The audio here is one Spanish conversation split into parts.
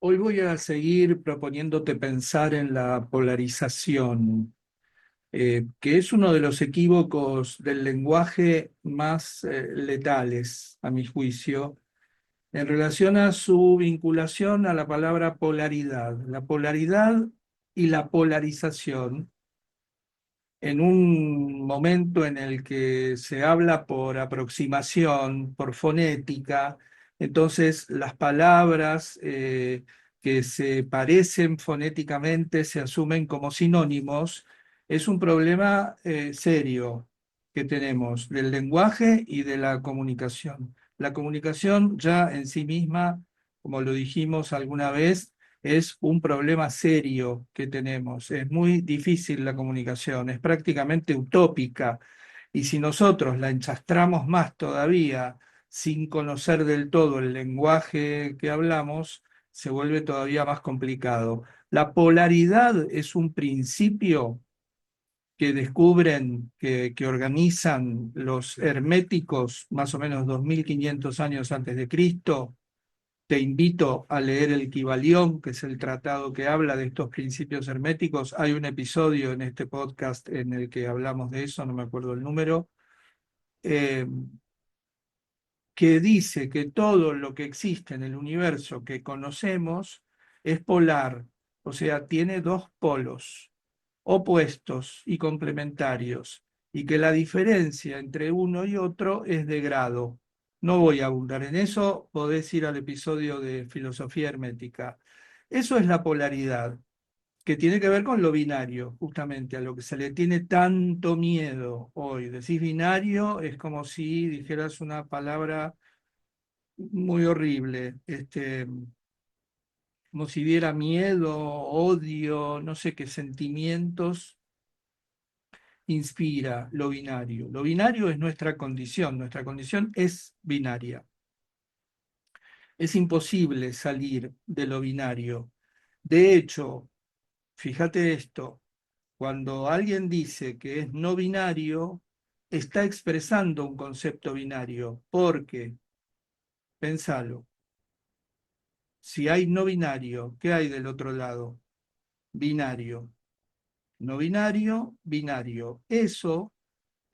Hoy voy a seguir proponiéndote pensar en la polarización, que es uno de los equívocos del lenguaje más letales, a mi juicio, en relación a su vinculación a la palabra polaridad. La polaridad y la polarización, en un momento en el que se habla por aproximación, por fonética, entonces las palabras que se parecen fonéticamente se asumen como sinónimos. Es un problema serio que tenemos del lenguaje y de la comunicación. La comunicación ya en sí misma, como lo dijimos alguna vez, es un problema serio que tenemos. Es muy difícil la comunicación, es prácticamente utópica. Y si nosotros la enchastramos más todavía sin conocer del todo el lenguaje que hablamos, se vuelve todavía más complicado. La polaridad es un principio que descubren, que organizan los herméticos más o menos 2500 años antes de Cristo. Te invito a leer el Kybalión, que es el tratado que habla de estos principios herméticos. Hay un episodio en este podcast en el que hablamos de eso, no me acuerdo el número, eh, que dice que todo lo que existe en el universo que conocemos es polar, o sea, tiene dos polos opuestos y complementarios, y que la diferencia entre uno y otro es de grado. No voy a abundar en eso, podés ir al episodio de filosofía hermética. Eso es la polaridad, que tiene que ver con lo binario, justamente, a lo que se le tiene tanto miedo hoy. Decís binario, es como si dijeras una palabra muy horrible, como si diera miedo, odio, no sé qué sentimientos inspira lo binario. Lo binario es nuestra condición es binaria. Es imposible salir de lo binario. De hecho, fíjate esto, cuando alguien dice que es no binario, está expresando un concepto binario, porque, pensalo, si hay no binario, ¿qué hay del otro lado? Binario. No binario, binario. Eso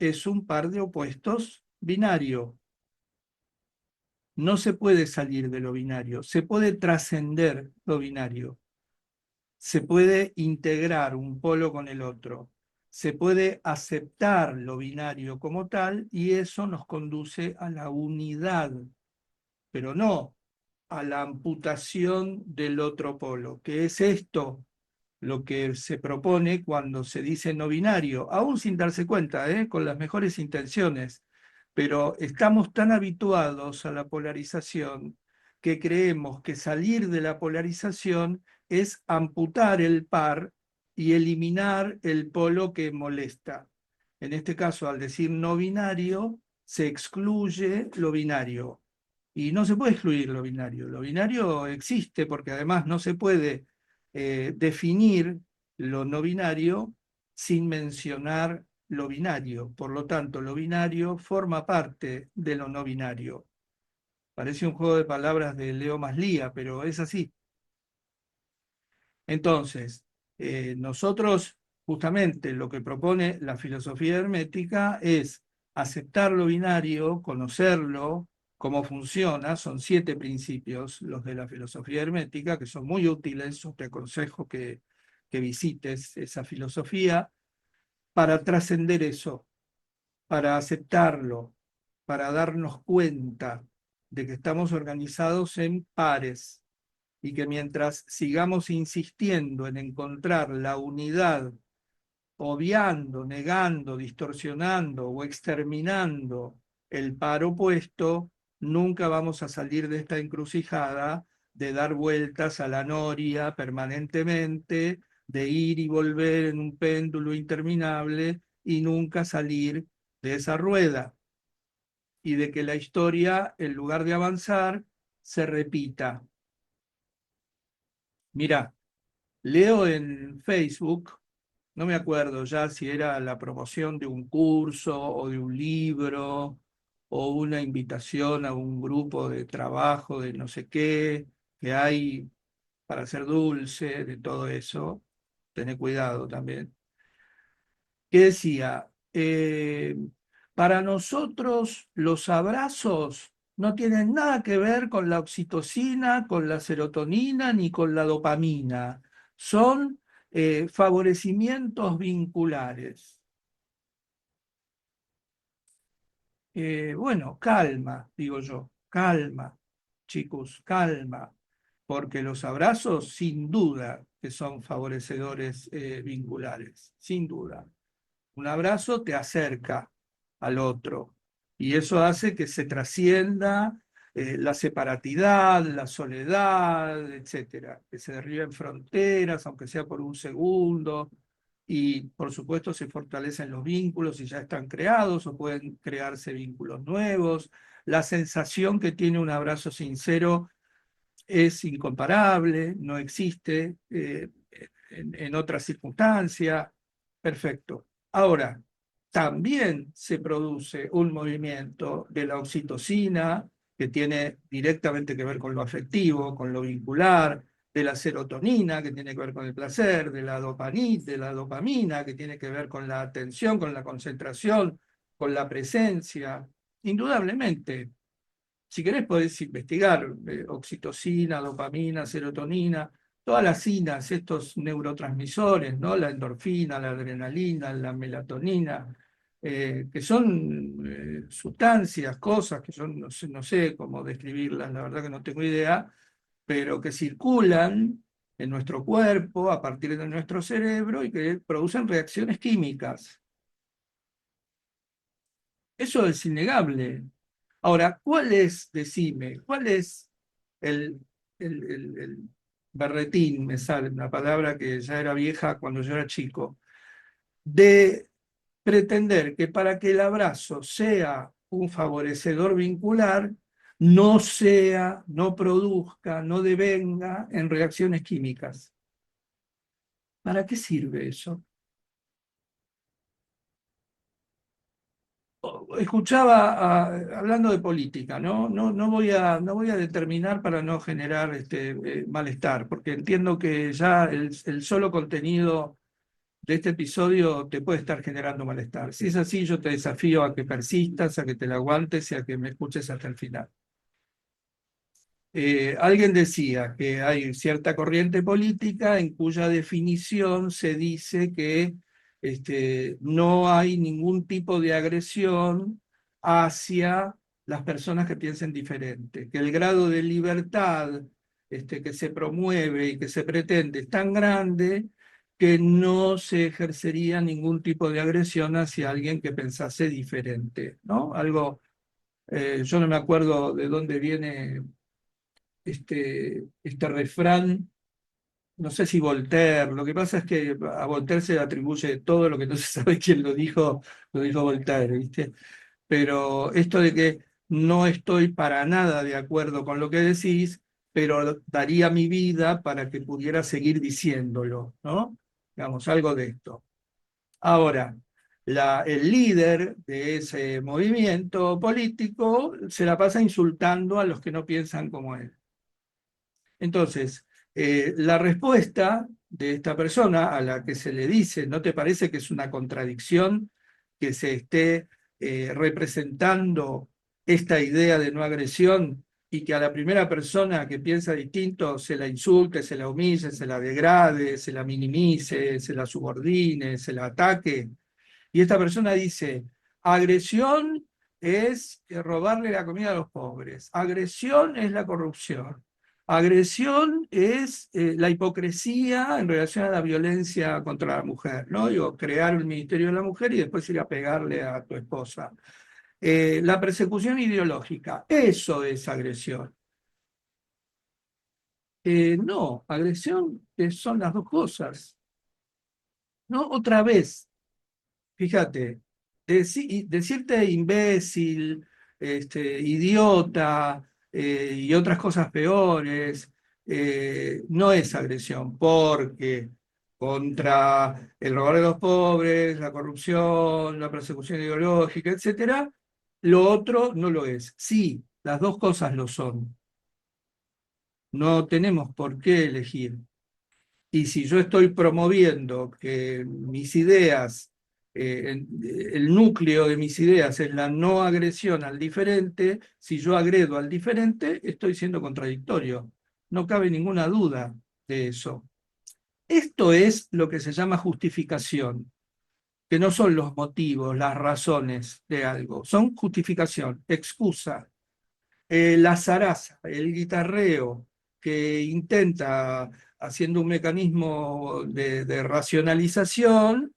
es un par de opuestos binario. No se puede salir de lo binario, se puede trascender lo binario, se puede integrar un polo con el otro, se puede aceptar lo binario como tal y eso nos conduce a la unidad, pero no a la amputación del otro polo, que es esto lo que se propone cuando se dice no binario, aún sin darse cuenta, con las mejores intenciones, pero estamos tan habituados a la polarización que creemos que salir de la polarización es amputar el par y eliminar el polo que molesta. En este caso, al decir no binario, se excluye lo binario. Y no se puede excluir lo binario. Lo binario existe porque además no se puede definir lo no binario sin mencionar lo binario. Por lo tanto, lo binario forma parte de lo no binario. Parece un juego de palabras de Leo Maslía, pero es así. Entonces, nosotros justamente lo que propone la filosofía hermética es aceptar lo binario, conocerlo, cómo funciona. Son 7 principios los de la filosofía hermética, que son muy útiles. Yo te aconsejo que visites esa filosofía para trascender eso, para aceptarlo, para darnos cuenta de que estamos organizados en pares y que mientras sigamos insistiendo en encontrar la unidad, obviando, negando, distorsionando o exterminando el par opuesto, nunca vamos a salir de esta encrucijada de dar vueltas a la noria permanentemente, de ir y volver en un péndulo interminable y nunca salir de esa rueda, y de que la historia, en lugar de avanzar, se repita. Mira, leo en Facebook, no me acuerdo ya si era la promoción de un curso o de un libro o una invitación a un grupo de trabajo de no sé qué que hay para hacer dulce, de todo eso, tener cuidado también, que decía, para nosotros los abrazos no tienen nada que ver con la oxitocina, con la serotonina, ni con la dopamina. Son favorecimientos vinculares. Bueno, calma, digo yo, calma, chicos, calma, porque los abrazos sin duda que son favorecedores vinculares, sin duda. Un abrazo te acerca al otro y eso hace que se trascienda la separatidad, la soledad, etcétera, que se derriben fronteras, aunque sea por un segundo, y por supuesto se fortalecen los vínculos y ya están creados o pueden crearse vínculos nuevos. La sensación que tiene un abrazo sincero es incomparable, no existe en otra circunstancia. Perfecto. Ahora, también se produce un movimiento de la oxitocina que tiene directamente que ver con lo afectivo, con lo vincular, de la serotonina que tiene que ver con el placer, de la dopamina que tiene que ver con la atención, con la concentración, con la presencia. Indudablemente, si querés podés investigar oxitocina, dopamina, serotonina, todas las sinas, estos neurotransmisores, ¿no? La endorfina, la adrenalina, la melatonina, que son sustancias, cosas que yo no sé cómo describirlas, la verdad que no tengo idea, pero que circulan en nuestro cuerpo a partir de nuestro cerebro y que producen reacciones químicas. Eso es innegable. Ahora, ¿cuál es, decime, cuál es el, el berretín, me sale una palabra que ya era vieja cuando yo era chico, de pretender que para que el abrazo sea un favorecedor vincular, no sea, no produzca, no devenga en reacciones químicas? ¿Para qué sirve eso? Escuchaba hablando de política, ¿no? No voy a determinar para no generar malestar, porque entiendo que ya el solo contenido de este episodio te puede estar generando malestar. Si es así, yo te desafío a que persistas, a que te la aguantes y a que me escuches hasta el final. Alguien decía que hay cierta corriente política en cuya definición se dice que no hay ningún tipo de agresión hacia las personas que piensen diferente, que el grado de libertad que se promueve y que se pretende es tan grande que no se ejercería ningún tipo de agresión hacia alguien que pensase diferente, ¿no? Algo, yo no me acuerdo de dónde viene este refrán, no sé si Voltaire, lo que pasa es que a Voltaire se le atribuye todo lo que no se sabe quién lo dijo Voltaire, ¿viste? Pero esto de que no estoy para nada de acuerdo con lo que decís, pero daría mi vida para que pudiera seguir diciéndolo, ¿no? Digamos, algo de esto. Ahora, el líder de ese movimiento político se la pasa insultando a los que no piensan como él. Entonces, la respuesta de esta persona a la que se le dice, ¿no te parece que es una contradicción que se esté representando esta idea de no agresión y que a la primera persona que piensa distinto se la insulte, se la humille, se la degrade, se la minimice, se la subordine, se la ataque? Y esta persona dice, agresión es robarle la comida a los pobres, agresión es la corrupción, agresión es la hipocresía en relación a la violencia contra la mujer, ¿no? Digo, crear un ministerio de la mujer y después ir a pegarle a tu esposa. La persecución ideológica, eso es agresión. No, agresión son las dos cosas. ¿No? Otra vez, fíjate, decirte imbécil, idiota y otras cosas peores no es agresión, porque contra el robar de los pobres, la corrupción, la persecución ideológica, etcétera, lo otro no lo es. Sí, las dos cosas lo son. no tenemos por qué elegir. Y si yo estoy promoviendo que mis ideas, el núcleo de mis ideas es la no agresión al diferente, si yo agredo al diferente, estoy siendo contradictorio. No cabe ninguna duda de eso. Esto es lo que se llama justificación, que no son los motivos, las razones de algo, son justificación, excusa. La zaraza, el guitarreo, que intenta, haciendo un mecanismo de racionalización,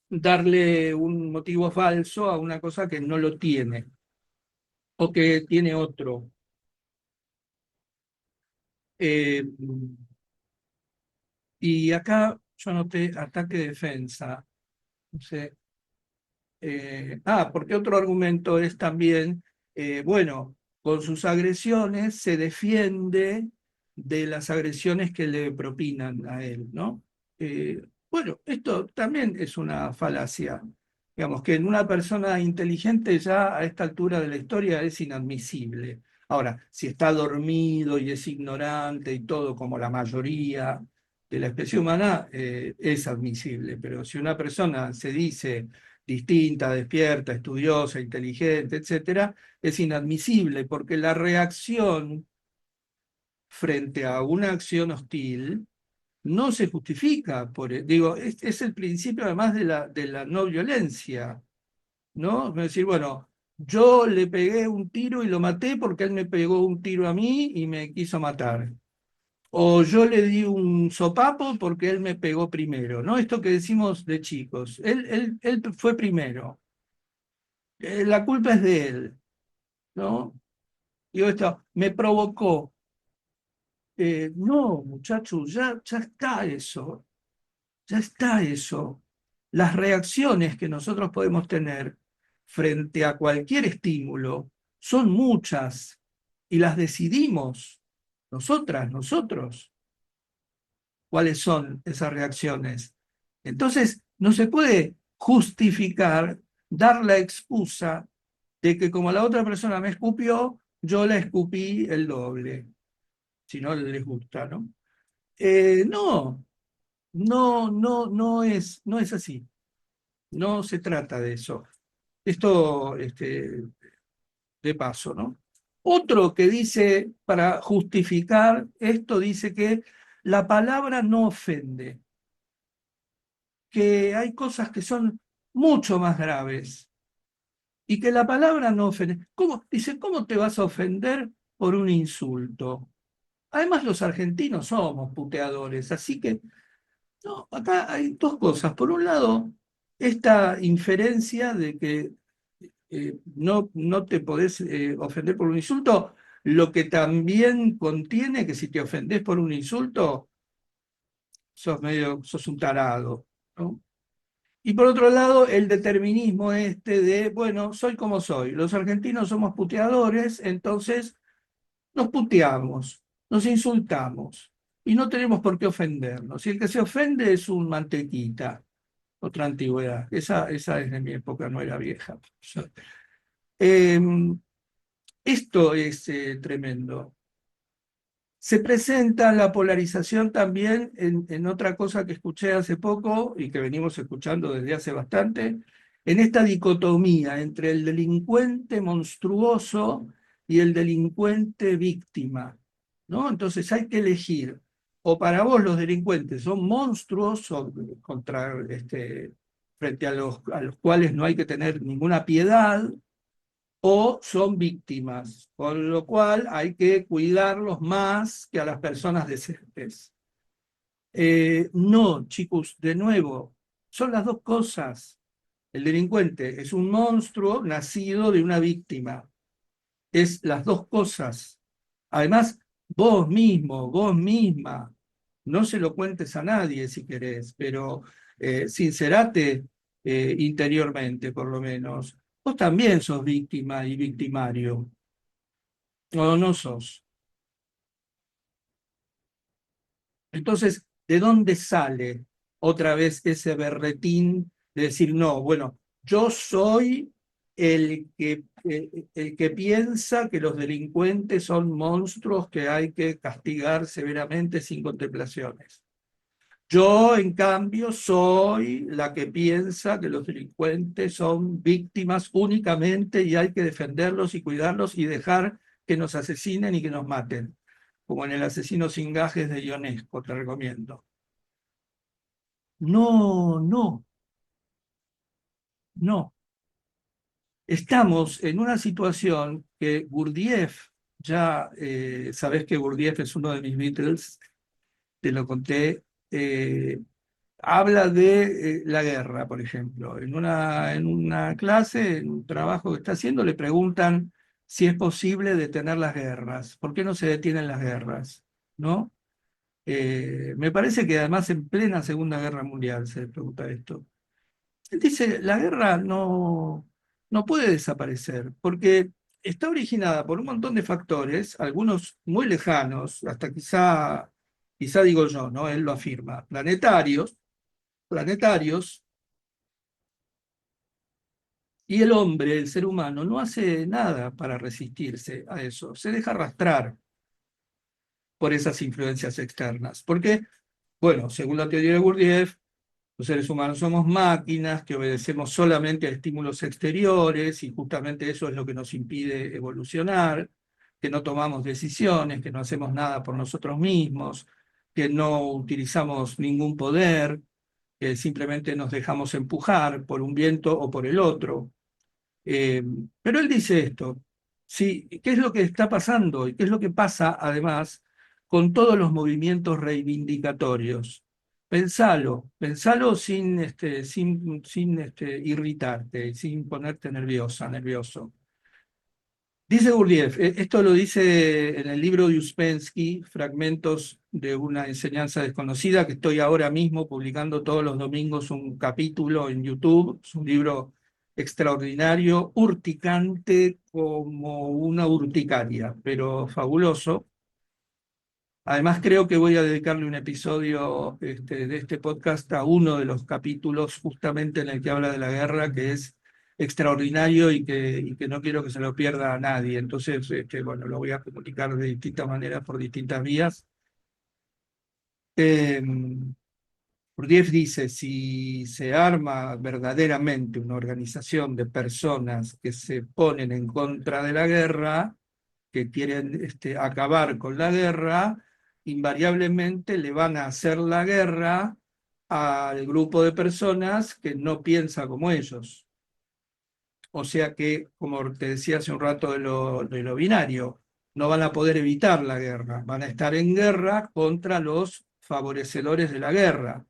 darle un motivo falso a una cosa que no lo tiene, o que tiene otro. Eh, y acá yo anoté ataque-defensa. No sé, porque otro argumento es también, bueno, con sus agresiones se defiende de las agresiones que le propinan a él, ¿no? Bueno, esto también es una falacia. Digamos que en una persona inteligente ya a esta altura de la historia es inadmisible. Ahora, si está dormido y es ignorante y todo como la mayoría de la especie humana, es admisible. Pero si una persona se dice distinta, despierta, estudiosa, inteligente, etcétera, es inadmisible porque la reacción frente a una acción hostil no se justifica digo, es el principio además de la no violencia, ¿no? Es decir, bueno, yo le pegué un tiro y lo maté porque él me pegó un tiro a mí y me quiso matar. O yo le di un sopapo porque él me pegó primero, ¿no? Esto que decimos de chicos. Él fue primero. La culpa es de él, ¿no? Digo esto, me provocó. No, muchachos, ya está eso, ya está eso. Las reacciones que nosotros podemos tener frente a cualquier estímulo son muchas y las decidimos nosotras, nosotros, cuáles son esas reacciones. Entonces, no se puede justificar, dar la excusa de que como la otra persona me escupió, yo la escupí el doble, si no les gusta, ¿no? No, no es así. No se trata de eso. Esto, de paso, ¿no? Otro que dice, para justificar esto, dice que la palabra no ofende, que hay cosas que son mucho más graves y que la palabra no ofende. ¿Cómo? Dice, ¿cómo te vas a ofender por un insulto? Además, los argentinos somos puteadores, así que no, acá hay dos cosas. Por un lado, esta inferencia de que no te podés ofender por un insulto, lo que también contiene que si te ofendés por un insulto, sos un tarado, ¿no? Y por otro lado, el determinismo este de, bueno, soy como soy. Los argentinos somos puteadores, entonces nos puteamos, nos insultamos y no tenemos por qué ofendernos. Y el que se ofende es un mantequita, otra antigüedad. Esa es de mi época, no era vieja. Eh, Esto es tremendo. Se presenta la polarización también en otra cosa que escuché hace poco y que venimos escuchando desde hace bastante, en esta dicotomía entre el delincuente monstruoso y el delincuente víctima, ¿no? Entonces hay que elegir, o para vos los delincuentes son monstruos frente a los cuales no hay que tener ninguna piedad, o son víctimas, con lo cual hay que cuidarlos más que a las personas decentes. No, chicos, de nuevo, son las dos cosas. El delincuente es un monstruo nacido de una víctima. Es las dos cosas. Además, vos mismo, vos misma, no se lo cuentes a nadie si querés, pero sincerate interiormente, por lo menos. Vos también sos víctima y victimario, o no sos. Entonces, ¿de dónde sale otra vez ese berretín de decir, no, bueno, yo soy el que piensa que los delincuentes son monstruos que hay que castigar severamente sin contemplaciones. Yo, en cambio, soy la que piensa que los delincuentes son víctimas únicamente y hay que defenderlos y cuidarlos y dejar que nos asesinen y que nos maten, como en El asesino sin gajes de Ionesco, te recomiendo. No, no, no. Estamos en una situación que Gurdjieff, ya sabés que Gurdjieff es uno de mis Beatles, te lo conté, habla de la guerra, por ejemplo. En una clase, en un trabajo que está haciendo, le preguntan si es posible detener las guerras. ¿Por qué no se detienen las guerras? ¿No? Me parece que además en plena Segunda Guerra Mundial se le pregunta esto. Él dice, la guerra no puede desaparecer, porque está originada por un montón de factores, algunos muy lejanos, hasta quizá digo yo, ¿no? Él lo afirma, planetarios, y el hombre, el ser humano, no hace nada para resistirse a eso, se deja arrastrar por esas influencias externas. Porque, bueno, según la teoría de Gurdjieff, los seres humanos somos máquinas que obedecemos solamente a estímulos exteriores y justamente eso es lo que nos impide evolucionar, que no tomamos decisiones, que no hacemos nada por nosotros mismos, que no utilizamos ningún poder, que simplemente nos dejamos empujar por un viento o por el otro. Eh, pero él dice esto, sí, ¿qué es lo que está pasando? ¿Y qué es lo que pasa además con todos los movimientos reivindicatorios? Pensalo sin irritarte, sin ponerte nervioso. Dice Gurdjieff, esto lo dice en el libro de Uspensky, Fragmentos de una enseñanza desconocida, que estoy ahora mismo publicando todos los domingos un capítulo en YouTube. Es un libro extraordinario, urticante como una urticaria, pero fabuloso. Además, creo que voy a dedicarle un episodio de este podcast a uno de los capítulos justamente en el que habla de la guerra, que es extraordinario y que no quiero que se lo pierda a nadie. Entonces, bueno, lo voy a comunicar de distintas maneras por distintas vías. Eh, Gurdjieff dice, si se arma verdaderamente una organización de personas que se ponen en contra de la guerra, que quieren acabar con la guerra, invariablemente le van a hacer la guerra al grupo de personas que no piensa como ellos. O sea que, como te decía hace un rato de lo binario, no van a poder evitar la guerra, van a estar en guerra contra los favorecedores de la guerra.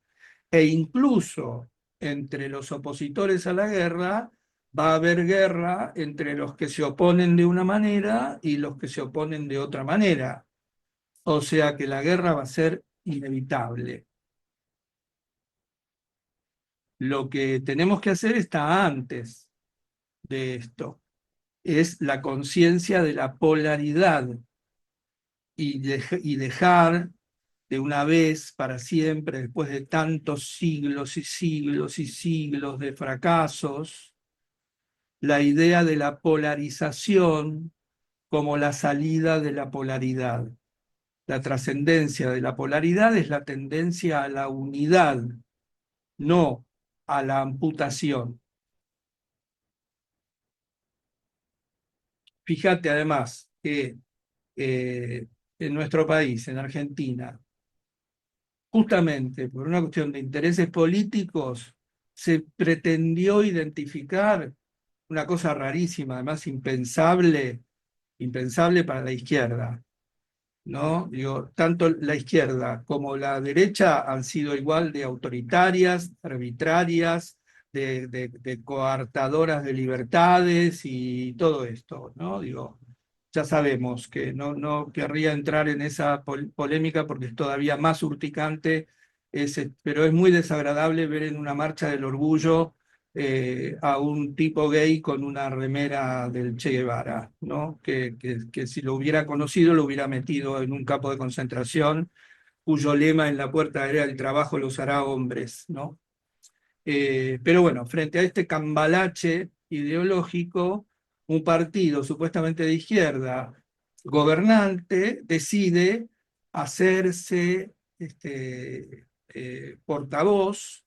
E incluso entre los opositores a la guerra va a haber guerra entre los que se oponen de una manera y los que se oponen de otra manera. O sea que la guerra va a ser inevitable. Lo que tenemos que hacer está antes de esto, es la conciencia de la polaridad y dejar de una vez para siempre, después de tantos siglos y siglos y siglos de fracasos, la idea de la polarización como la salida de la polaridad. La trascendencia de la polaridad es la tendencia a la unidad, no a la amputación. Fíjate además que en nuestro país, en Argentina, justamente por una cuestión de intereses políticos, se pretendió identificar una cosa rarísima, además impensable para la izquierda, ¿no? Digo, tanto la izquierda como la derecha han sido igual de autoritarias, arbitrarias, de coartadoras de libertades y todo esto, ¿no? Digo, ya sabemos que no querría entrar en esa polémica porque es todavía más urticante, pero es muy desagradable ver en una marcha del orgullo a un tipo gay con una remera del Che Guevara, ¿no? Que si lo hubiera conocido lo hubiera metido en un campo de concentración cuyo lema en la puerta era el trabajo los hará hombres, ¿no? Pero bueno, frente a este cambalache ideológico, un partido supuestamente de izquierda gobernante decide hacerse portavoz,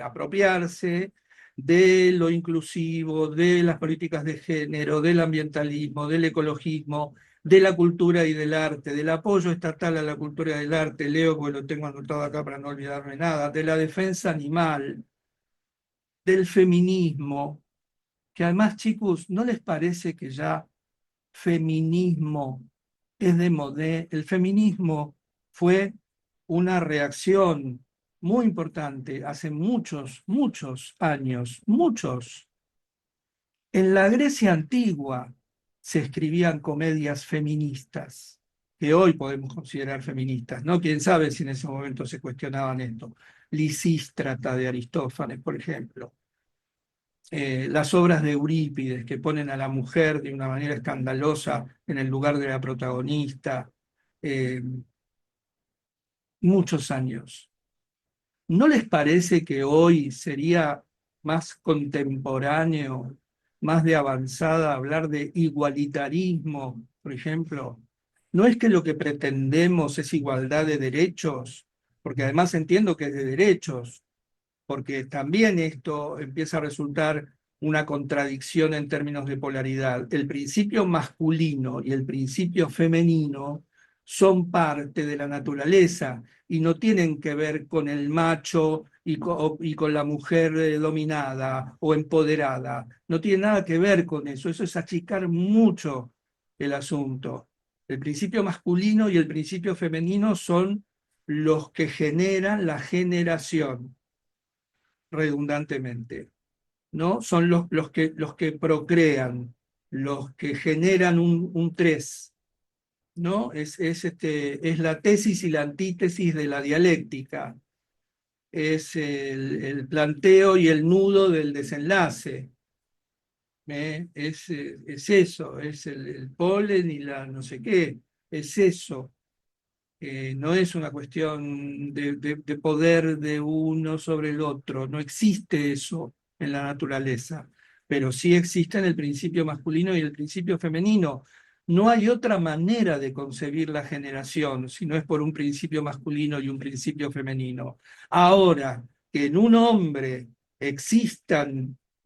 apropiarse de lo inclusivo, de las políticas de género, del ambientalismo, del ecologismo, de la cultura y del arte, del apoyo estatal a la cultura y del arte, leo porque lo tengo anotado acá para no olvidarme nada, de la defensa animal, del feminismo, que además, chicos, ¿no les parece que ya feminismo es de modé? El feminismo fue una reacción muy importante hace muchos, muchos años, muchos. En la Grecia antigua se escribían comedias feministas, que hoy podemos considerar feministas, ¿no? Quién sabe si en ese momento se cuestionaban esto. Lisístrata de Aristófanes, por ejemplo. Las obras de Eurípides, que ponen a la mujer de una manera escandalosa en el lugar de la protagonista. eh, Muchos años. ¿No les parece que hoy sería más contemporáneo, más de avanzada hablar de igualitarismo, por ejemplo? ¿No es que lo que pretendemos es igualdad de derechos? Porque además entiendo que es de derechos, porque también esto empieza a resultar una contradicción en términos de polaridad. El principio masculino y el principio femenino son parte de la naturaleza y no tienen que ver con el macho y con la mujer dominada o empoderada. No tiene nada que ver con eso. Eso es achicar mucho el asunto. El principio masculino y el principio femenino son los que generan la generación redundantemente, ¿no? Son los que procrean, los que generan un tres, ¿no? Es la tesis y la antítesis de la dialéctica, es el planteo y el nudo del desenlace, es eso, es el polen y la no sé qué, es eso. No es una cuestión de poder de uno sobre el otro, no existe eso en la naturaleza, pero sí existen el principio masculino y el principio femenino. No hay otra manera de concebir la generación si no es por un principio masculino y un principio femenino. Ahora, que en un hombre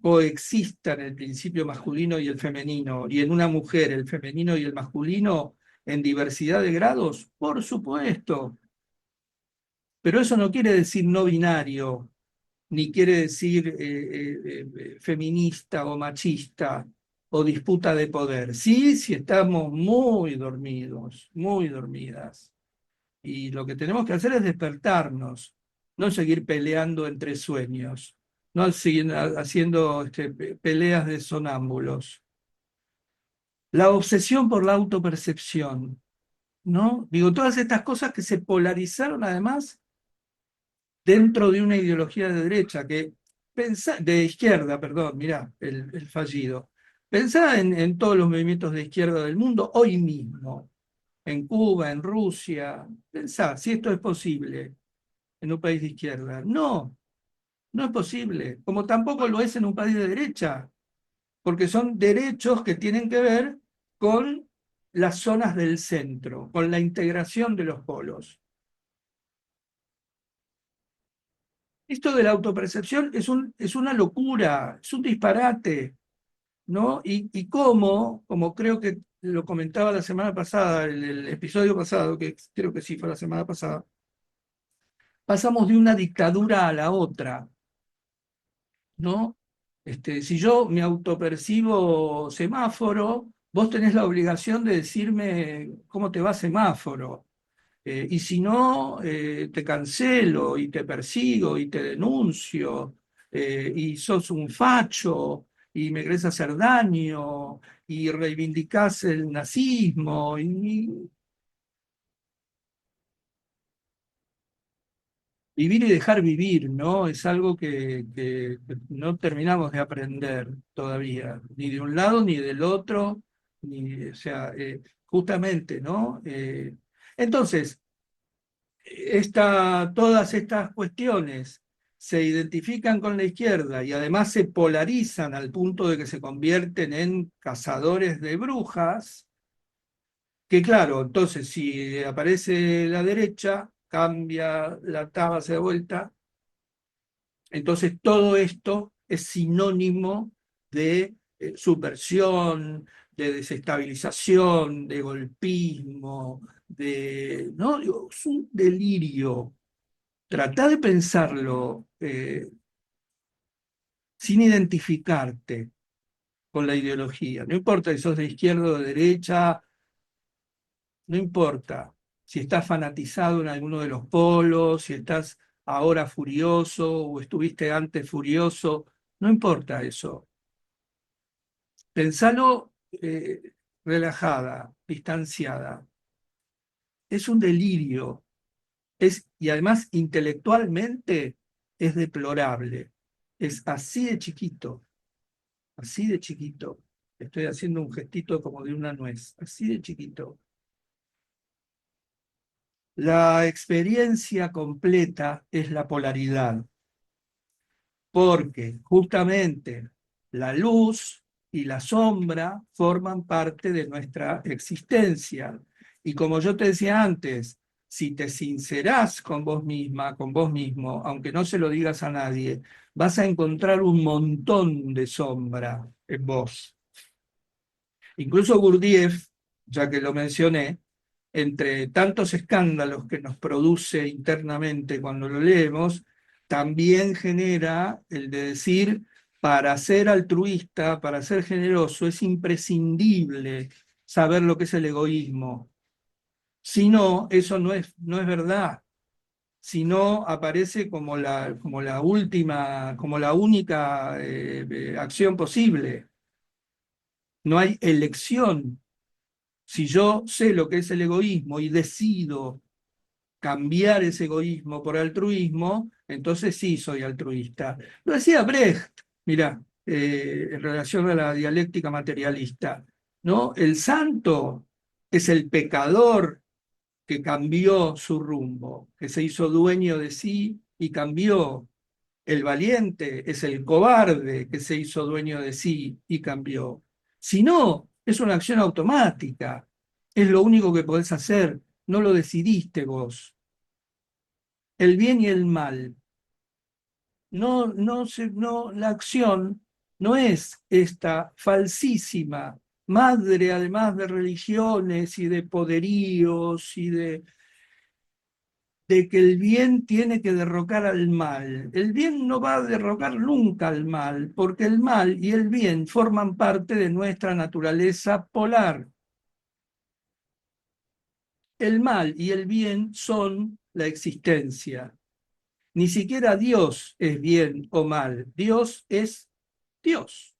coexistan el principio masculino y el femenino, y en una mujer el femenino y el masculino, en diversidad de grados, por supuesto, pero eso no quiere decir no binario, ni quiere decir feminista o machista o disputa de poder. Sí, si estamos muy dormidos, muy dormidas. Y lo que tenemos que hacer es despertarnos, no seguir peleando entre sueños, no seguir haciendo peleas de sonámbulos. La obsesión por la autopercepción, ¿no? Digo, todas estas cosas que se polarizaron además dentro de una ideología de derecha, de izquierda, perdón, mirá, el fallido. Pensá en todos los movimientos de izquierda del mundo hoy mismo, en Cuba, en Rusia. Pensá si esto es posible en un país de izquierda. No, no es posible, como tampoco lo es en un país de derecha, porque son derechos que tienen que ver con las zonas del centro, con la integración de los polos. Esto de la autopercepción es una locura, es un disparate, ¿no? Y como creo que lo comentaba la semana pasada, el episodio pasado, que creo que sí fue la semana pasada, pasamos de una dictadura a la otra, ¿no? Si yo me autopercibo semáforo, vos tenés la obligación de decirme cómo te va semáforo. Y si no, te cancelo y te persigo y te denuncio, y sos un facho y me querés hacer daño y reivindicás el nazismo. Vivir y dejar vivir, ¿no? Es algo que no terminamos de aprender todavía, ni de un lado ni del otro, o sea, justamente, ¿no? Entonces, todas estas cuestiones se identifican con la izquierda y además se polarizan al punto de que se convierten en cazadores de brujas, que claro, entonces si aparece la derecha, cambia la tabla, se da vuelta, entonces todo esto es sinónimo de subversión, de desestabilización, de golpismo, ¿no? Digo, es un delirio. Tratá de pensarlo sin identificarte con la ideología. No importa si sos de izquierda o de derecha, no importa si estás fanatizado en alguno de los polos, si estás ahora furioso o estuviste antes furioso, no importa eso. Pensalo relajada, distanciada. Es un delirio. Y además intelectualmente es deplorable. Es así de chiquito, así de chiquito. Estoy haciendo un gestito como de una nuez, así de chiquito. La experiencia completa es la polaridad, porque justamente la luz y la sombra forman parte de nuestra existencia. Y como yo te decía antes, si te sincerás con vos misma, con vos mismo, aunque no se lo digas a nadie, vas a encontrar un montón de sombra en vos. Incluso Gurdjieff, ya que lo mencioné, entre tantos escándalos que nos produce internamente cuando lo leemos, también genera el de decir, para ser altruista, para ser generoso, es imprescindible saber lo que es el egoísmo. Si no, eso no es verdad. Si no, aparece como la última, como la única acción posible. No hay elección. Si yo sé lo que es el egoísmo y decido cambiar ese egoísmo por altruismo, entonces sí soy altruista. Lo decía Brecht, mira, en relación a la dialéctica materialista, ¿no? El santo es el pecador que cambió su rumbo, que se hizo dueño de sí y cambió. El valiente es el cobarde que se hizo dueño de sí y cambió. Si no, es una acción automática. Es lo único que podés hacer. No lo decidiste vos. El bien y el mal. La acción no es esta falsísima madre, además de religiones y de poderíos y de que el bien tiene que derrocar al mal. El bien no va a derrocar nunca al mal, porque el mal y el bien forman parte de nuestra naturaleza polar. El mal y el bien son la existencia. Ni siquiera Dios es bien o mal. Dios es Dios.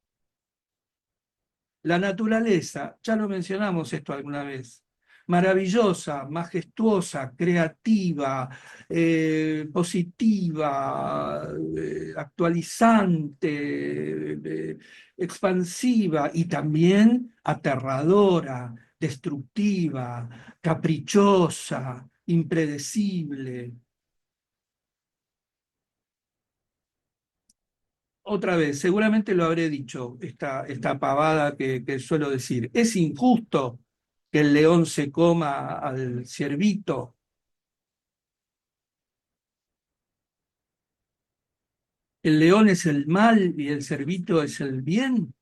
La naturaleza, ya lo mencionamos esto alguna vez, maravillosa, majestuosa, creativa, positiva, actualizante, expansiva y también aterradora, destructiva, caprichosa, impredecible. Otra vez, seguramente lo habré dicho, esta pavada que suelo decir. Es injusto que el león se coma al ciervito. El león es el mal y el ciervito es el bien.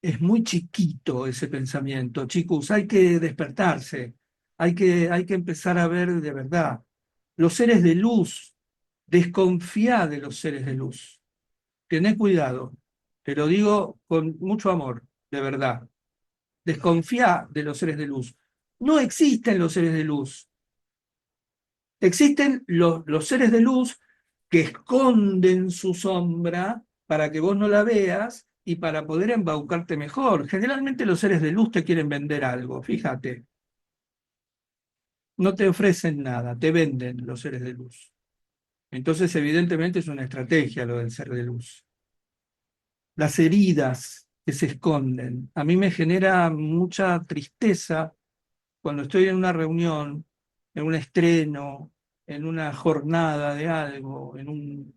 Es muy chiquito ese pensamiento, chicos. Hay que despertarse. Hay que empezar a ver de verdad. Los seres de luz, desconfía de los seres de luz. Tené cuidado. Te lo digo con mucho amor, de verdad. Desconfía de los seres de luz. No existen los seres de luz. Existen los seres de luz que esconden su sombra para que vos no la veas y para poder embaucarte mejor. Generalmente los seres de luz te quieren vender algo, fíjate. No te ofrecen nada, te venden los seres de luz. Entonces, evidentemente es una estrategia lo del ser de luz. Las heridas que se esconden. A mí me genera mucha tristeza cuando estoy en una reunión, en un estreno, en una jornada de algo, en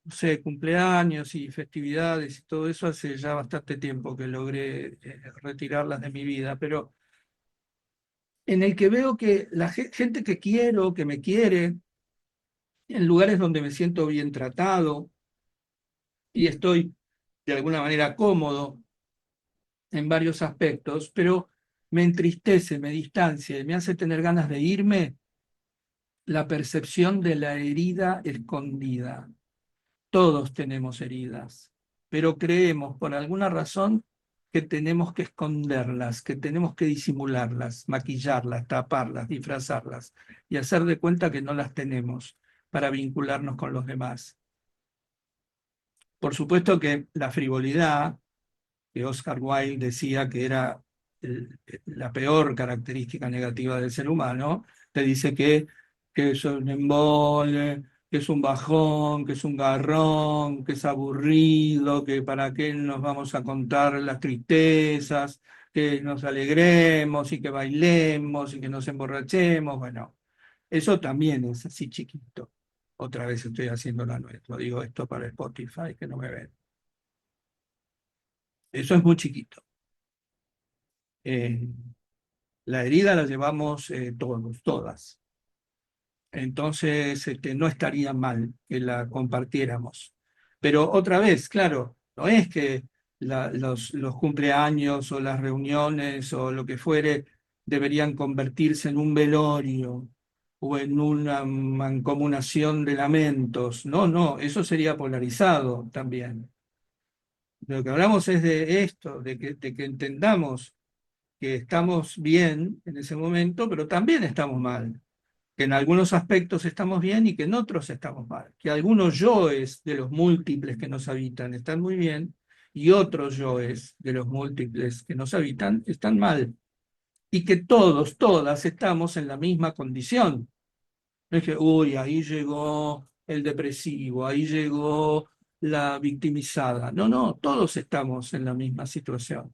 no sé, cumpleaños y festividades y todo eso, hace ya bastante tiempo que logré retirarlas de mi vida, pero en el que veo que la gente que quiero, que me quiere, en lugares donde me siento bien tratado y estoy de alguna manera cómodo en varios aspectos, pero me entristece, me distancia y me hace tener ganas de irme la percepción de la herida escondida. Todos tenemos heridas, pero creemos por alguna razón que tenemos que esconderlas, que tenemos que disimularlas, maquillarlas, taparlas, disfrazarlas y hacer de cuenta que no las tenemos para vincularnos con los demás. Por supuesto que la frivolidad, que Oscar Wilde decía que era la peor característica negativa del ser humano, te dice que es un embole, que es un bajón, que es un garrón, que es aburrido, que para qué nos vamos a contar las tristezas, que nos alegremos y que bailemos y que nos emborrachemos. Bueno, eso también es así chiquito. Otra vez estoy haciendo la nuestra. Digo esto para Spotify, que no me ven. Eso es muy chiquito. Eh, la herida la llevamos todos, todas. Entonces, no estaría mal que la compartiéramos. Pero otra vez, claro, no es que los cumpleaños o las reuniones o lo que fuere deberían convertirse en un velorio o en una mancomunación de lamentos. No, no, eso sería polarizado también. De lo que hablamos es de esto, de que entendamos que estamos bien en ese momento, pero también estamos mal, que en algunos aspectos estamos bien y que en otros estamos mal, que algunos yoes de los múltiples que nos habitan están muy bien y otros yoes de los múltiples que nos habitan están mal, y que todos, todas estamos en la misma condición. No es que, uy, ahí llegó el depresivo, ahí llegó la victimizada. No, no, todos estamos en la misma situación.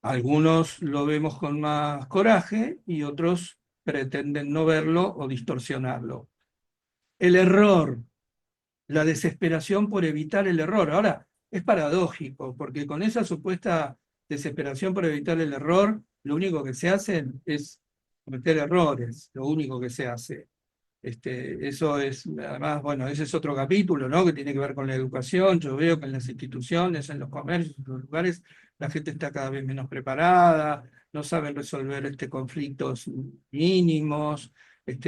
Algunos lo vemos con más coraje y otros pretenden no verlo o distorsionarlo. El error, la desesperación por evitar el error. Ahora, es paradójico, porque con esa supuesta desesperación por evitar el error, lo único que se hace es cometer errores, lo único que se hace. Eso es, además, bueno, ese es otro capítulo, ¿no? Que tiene que ver con la educación. Yo veo que en las instituciones, en los comercios, en los lugares, la gente está cada vez menos preparada, no saben resolver conflictos mínimos.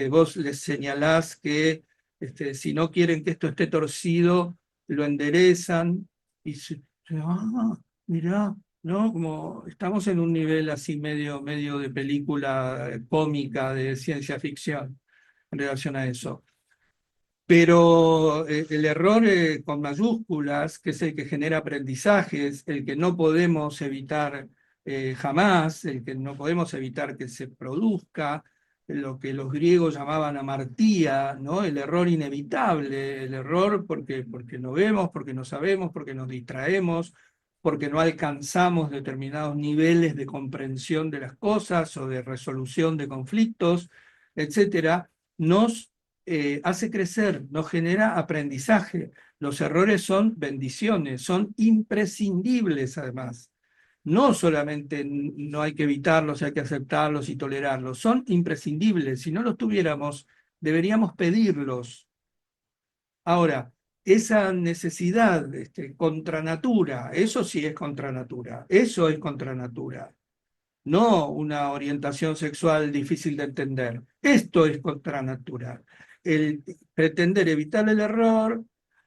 Vos les señalás que si no quieren que esto esté torcido, lo enderezan y mirá, ¿no? Como estamos en un nivel así medio de película cómica de ciencia ficción en relación a eso. Pero el error con mayúsculas, que es el que genera aprendizajes, el que no podemos evitar jamás, el que no podemos evitar que se produzca, lo que los griegos llamaban amartía, ¿no? El error inevitable, el error porque no vemos, porque no sabemos, porque nos distraemos, porque no alcanzamos determinados niveles de comprensión de las cosas o de resolución de conflictos, etcétera, nos hace crecer, nos genera aprendizaje. Los errores son bendiciones, son imprescindibles además. No solamente no hay que evitarlos, hay que aceptarlos y tolerarlos, son imprescindibles. Si no los tuviéramos, deberíamos pedirlos. Ahora, esa necesidad contra natura, eso sí es contra natura, eso es contra natura, no una orientación sexual difícil de entender. Esto es contra natura. El pretender evitar el error,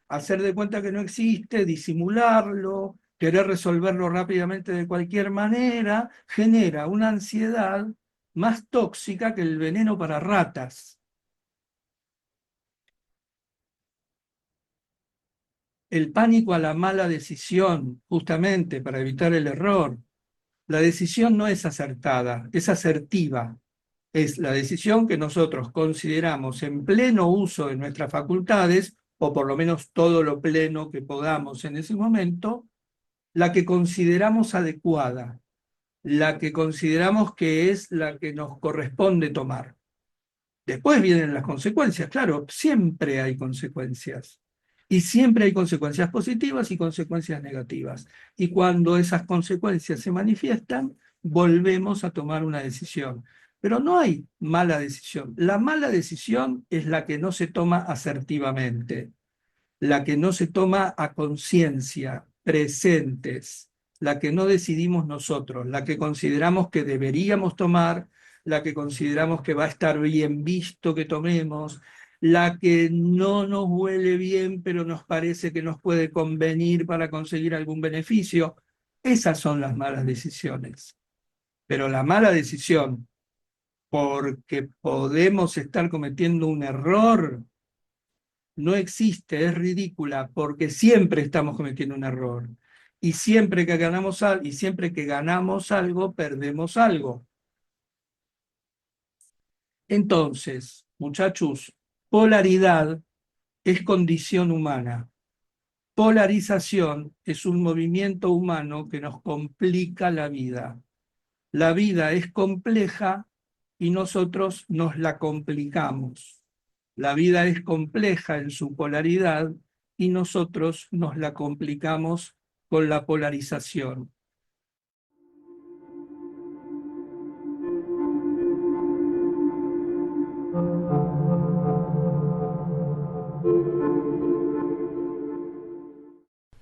hacer de cuenta que no existe, disimularlo, querer resolverlo rápidamente de cualquier manera, genera una ansiedad más tóxica que el veneno para ratas. El pánico a la mala decisión, justamente para evitar el error. La decisión no es acertada, es asertiva. Es la decisión que nosotros consideramos en pleno uso de nuestras facultades, o por lo menos todo lo pleno que podamos en ese momento, la que consideramos adecuada, la que consideramos que es la que nos corresponde tomar. Después vienen las consecuencias, claro, siempre hay consecuencias. Y siempre hay consecuencias positivas y consecuencias negativas. Y cuando esas consecuencias se manifiestan, volvemos a tomar una decisión. Pero no hay mala decisión. La mala decisión es la que no se toma asertivamente, la que no se toma a conciencia, presentes, la que no decidimos nosotros, la que consideramos que deberíamos tomar, la que consideramos que va a estar bien visto que tomemos, la que no nos huele bien, pero nos parece que nos puede convenir para conseguir algún beneficio. Esas son las malas decisiones. Pero la mala decisión, porque podemos estar cometiendo un error, no existe, es ridícula, porque siempre estamos cometiendo un error. Y siempre que ganamos algo, perdemos algo. Entonces, muchachos, polaridad es condición humana. Polarización es un movimiento humano que nos complica la vida. La vida es compleja y nosotros nos la complicamos. La vida es compleja en su polaridad y nosotros nos la complicamos con la polarización.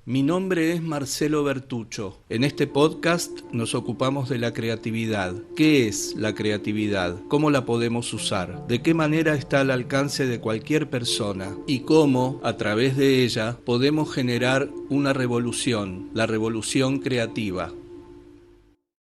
Mi nombre es Marcelo Bertuccio. En este podcast nos ocupamos de la creatividad. ¿Qué es la creatividad? ¿Cómo la podemos usar? ¿De qué manera está al alcance de cualquier persona? ¿Y cómo, a través de ella, podemos generar una revolución, la revolución creativa?